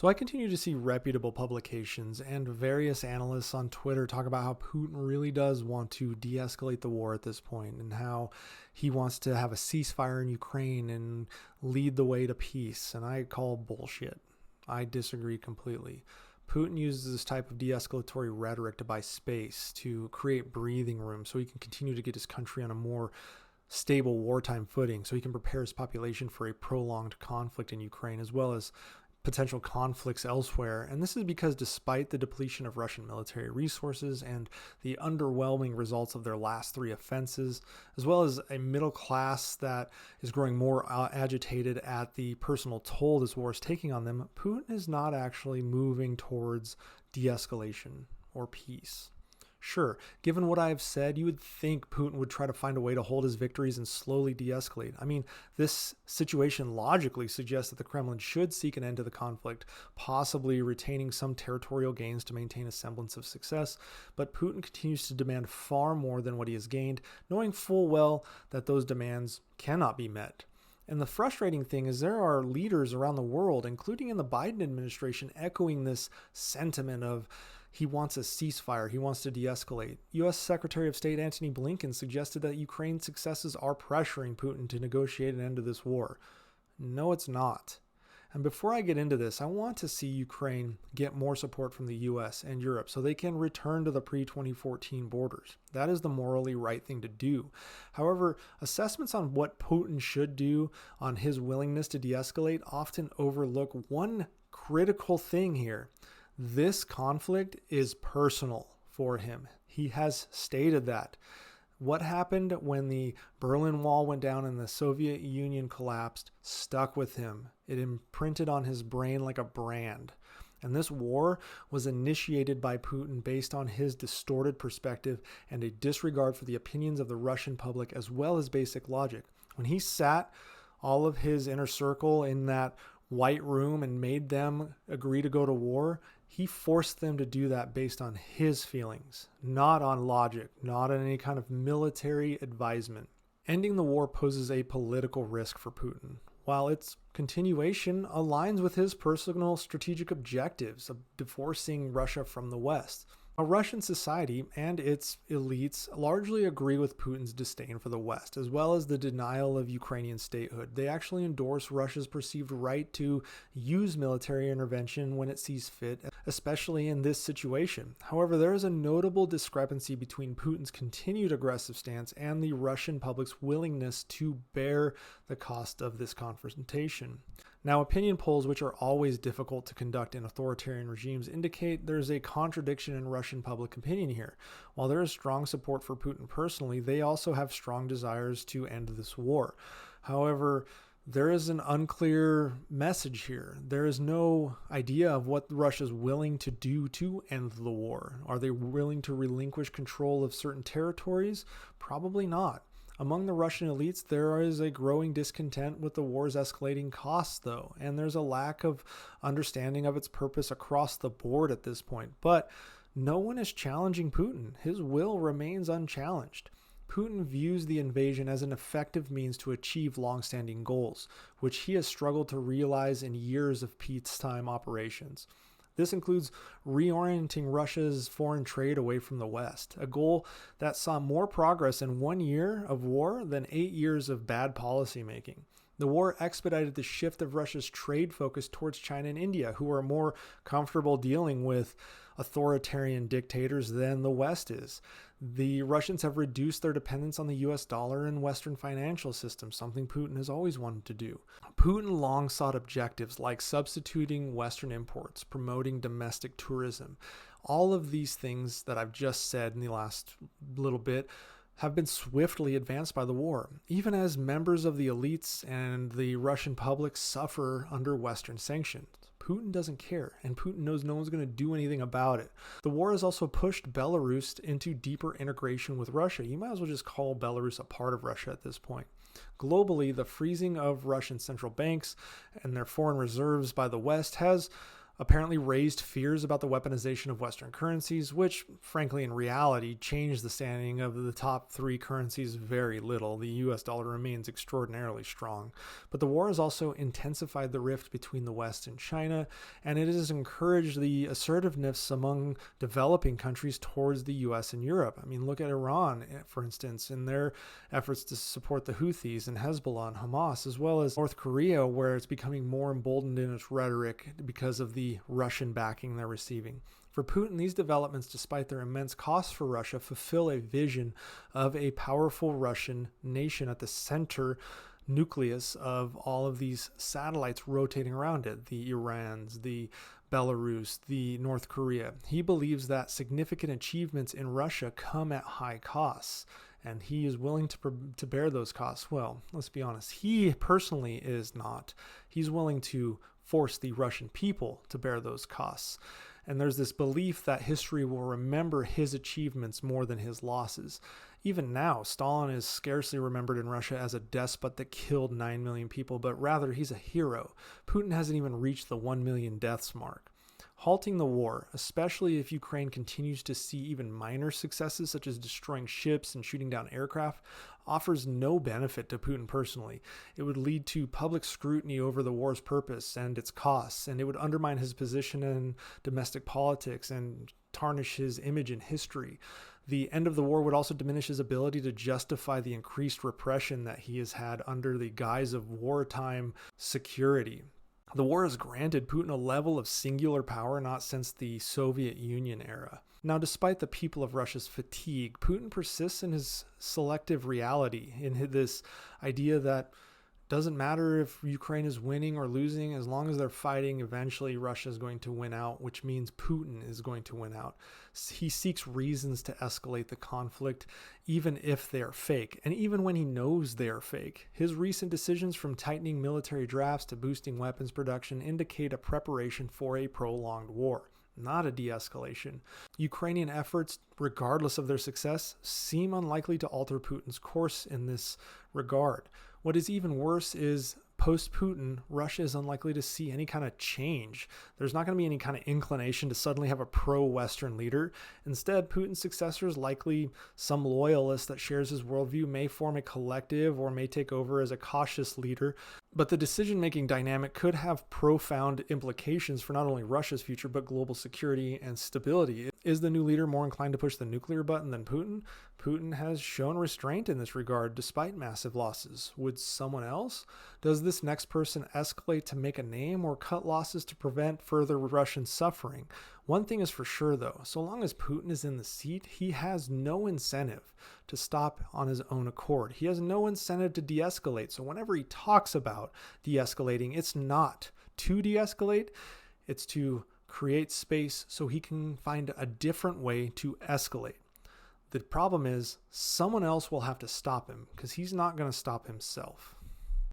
So I continue to see reputable publications and various analysts on Twitter talk about how Putin really does want to de-escalate the war at this point and how he wants to have a ceasefire in Ukraine and lead the way to peace. And I call bullshit. I disagree completely. Putin uses this type of de-escalatory rhetoric to buy space, to create breathing room so he can continue to get his country on a more stable wartime footing, so he can prepare his population for a prolonged conflict in Ukraine, as well as potential conflicts elsewhere. And this is because despite the depletion of Russian military resources and the underwhelming results of their last three offenses, as well as a middle class that is growing more agitated at the personal toll this war is taking on them, Putin is not actually moving towards de-escalation or peace. Sure, given what I have said, you would think Putin would try to find a way to hold his victories and slowly de-escalate. I mean, this situation logically suggests that the Kremlin should seek an end to the conflict, possibly retaining some territorial gains to maintain a semblance of success, but Putin continues to demand far more than what he has gained, knowing full well that those demands cannot be met. And the frustrating thing is there are leaders around the world, including in the Biden administration, echoing this sentiment of he wants a ceasefire, he wants to de-escalate. U.S. Secretary of State Antony Blinken suggested that Ukraine's successes are pressuring Putin to negotiate an end to this war. No, it's not. And before I get into this, I want to see Ukraine get more support from the U.S. and Europe so they can return to the pre-2014 borders. That is the morally right thing to do. However, assessments on what Putin should do, on his willingness to de-escalate, often overlook one critical thing here. This conflict is personal for him. He has stated that. What happened when the Berlin Wall went down and the Soviet Union collapsed stuck with him. It imprinted on his brain like a brand. And this war was initiated by Putin based on his distorted perspective and a disregard for the opinions of the Russian public as well as basic logic. When he sat all of his inner circle in that white room and made them agree to go to war, he forced them to do that based on his feelings, not on logic, not on any kind of military advisement. Ending the war poses a political risk for Putin, while its continuation aligns with his personal strategic objectives of divorcing Russia from the West. Russian society and its elites largely agree with Putin's disdain for the West, as well as the denial of Ukrainian statehood. They actually endorse Russia's perceived right to use military intervention when it sees fit, especially in this situation. However, there is a notable discrepancy between Putin's continued aggressive stance and the Russian public's willingness to bear the cost of this confrontation. Now, opinion polls, which are always difficult to conduct in authoritarian regimes, indicate there's a contradiction in Russian public opinion here. While there is strong support for Putin personally, they also have strong desires to end this war. However, there is an unclear message here. There is no idea of what Russia is willing to do to end the war. Are they willing to relinquish control of certain territories? Probably not. Among the Russian elites, there is a growing discontent with the war's escalating costs, though, and there's a lack of understanding of its purpose across the board at this point. But no one is challenging Putin. His will remains unchallenged. Putin views the invasion as an effective means to achieve long-standing goals, which he has struggled to realize in years of peacetime operations. This includes reorienting Russia's foreign trade away from the West, a goal that saw more progress in 1 year of war than 8 years of bad policymaking. The war expedited the shift of Russia's trade focus towards China and India, who are more comfortable dealing with authoritarian dictators than the West is. The Russians have reduced their dependence on the US dollar and Western financial system, something Putin has always wanted to do. Putin long sought objectives like substituting Western imports, promoting domestic tourism. All of these things that I've just said in the last little bit have been swiftly advanced by the war, even as members of the elites and the Russian public suffer under Western sanctions. Putin doesn't care, and Putin knows no one's going to do anything about it. The war has also pushed Belarus into deeper integration with Russia. You might as well just call Belarus a part of Russia at this point. Globally, the freezing of Russian central banks and their foreign reserves by the West has apparently raised fears about the weaponization of Western currencies, which, frankly, in reality, changed the standing of the top three currencies very little. The US dollar remains extraordinarily strong. But the war has also intensified the rift between the West and China, and it has encouraged the assertiveness among developing countries towards the US and Europe. I mean, look at Iran, for instance, in their efforts to support the Houthis and Hezbollah and Hamas, as well as North Korea, where it's becoming more emboldened in its rhetoric because of the Russian backing they're receiving. For Putin, these developments, despite their immense costs for Russia, fulfill a vision of a powerful Russian nation at the center nucleus of all of these satellites rotating around it, the Irans, the Belarus, the North Korea. He believes that significant achievements in Russia come at high costs, and he is willing to bear those costs. Well, let's be honest, he personally is not. He's willing to force the Russian people to bear those costs. And there's this belief that history will remember his achievements more than his losses. Even now, Stalin is scarcely remembered in Russia as a despot that killed 9 million people, but rather he's a hero. Putin hasn't even reached the 1 million deaths mark. Halting the war, especially if Ukraine continues to see even minor successes such as destroying ships and shooting down aircraft, offers no benefit to Putin personally. It would lead to public scrutiny over the war's purpose and its costs, and it would undermine his position in domestic politics and tarnish his image in history. The end of the war would also diminish his ability to justify the increased repression that he has had under the guise of wartime security. The war has granted Putin a level of singular power not since the Soviet Union era. Now, despite the people of Russia's fatigue, Putin persists in his selective reality, in this idea that doesn't matter if Ukraine is winning or losing, as long as they're fighting, eventually Russia is going to win out, which means Putin is going to win out. He seeks reasons to escalate the conflict, even if they are fake, and even when he knows they are fake. His recent decisions, from tightening military drafts to boosting weapons production, indicate a preparation for a prolonged war, not a de-escalation. Ukrainian efforts, regardless of their success, seem unlikely to alter Putin's course in this regard. What is even worse is, post-Putin, Russia is unlikely to see any kind of change. There's not going to be any kind of inclination to suddenly have a pro-Western leader. Instead, Putin's successors, likely some loyalist that shares his worldview, may form a collective or may take over as a cautious leader. But the decision-making dynamic could have profound implications for not only Russia's future, but global security and stability. Is the new leader more inclined to push the nuclear button than Putin? Putin has shown restraint in this regard despite massive losses. Would someone else? Does this next person escalate to make a name or cut losses to prevent further Russian suffering? One thing is for sure, though, so long as Putin is in the seat, he has no incentive to stop on his own accord. He has no incentive to de-escalate. So whenever he talks about de-escalating, it's not to de-escalate, it's to create space so he can find a different way to escalate. The problem is someone else will have to stop him because he's not going to stop himself.